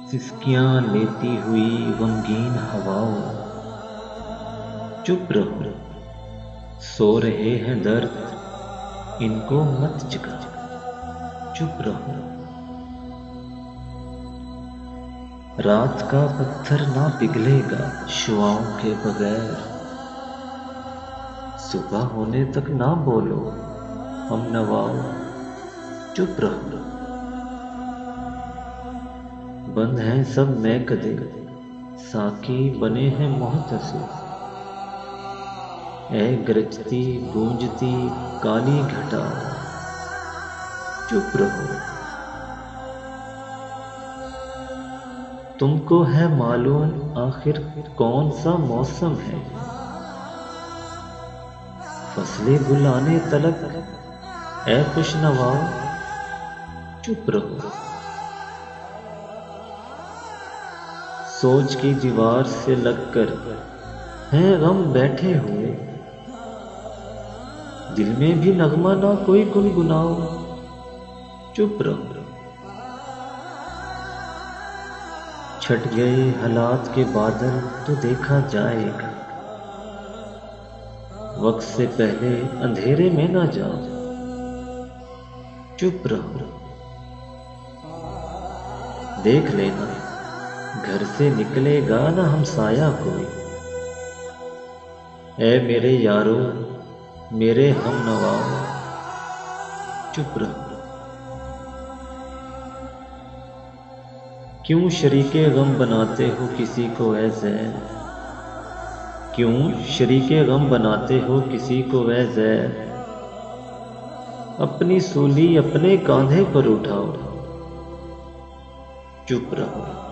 सिसकियां लेती हुई गमगीन हवाओं, चुप रहो, सो रहे हैं दर्द, इनको मत जगा, चुप रहो। रात का पत्थर ना पिघलेगा शुआओं के बगैर, सुबह होने तक ना बोलो हम नवाओ, चुप रहो। बंद हैं सब मैं कदे, साकी बने हैं मोहतसिब, ऐ गरजती गूंजती काली घटा, चुप रहो। तुमको है मालूम आखिर कौन सा मौसम है, फसलें गुलाने तलक ऐ खुशनवाओ, चुप रहो। सोच की दीवार से लगकर हैं गम बैठे हुए, दिल में भी नगमा ना कोई गुनगुनाओ, चुप रहो। छट गए हालात के बादल तो देखा जाएगा, वक्त से पहले अंधेरे में ना जाओ, चुप रहो। देख लेना घर से निकलेगा ना हमसाया कोई, ऐ मेरे यारों मेरे हम नवाओ, चुप रहो। क्यों शरीके गम बनाते हो किसी को ऐ ज़ैर, क्यों शरीके गम बनाते हो किसी को ऐ ज़ैर, अपनी सूली अपने कांधे पर उठाओ, चुप रहो।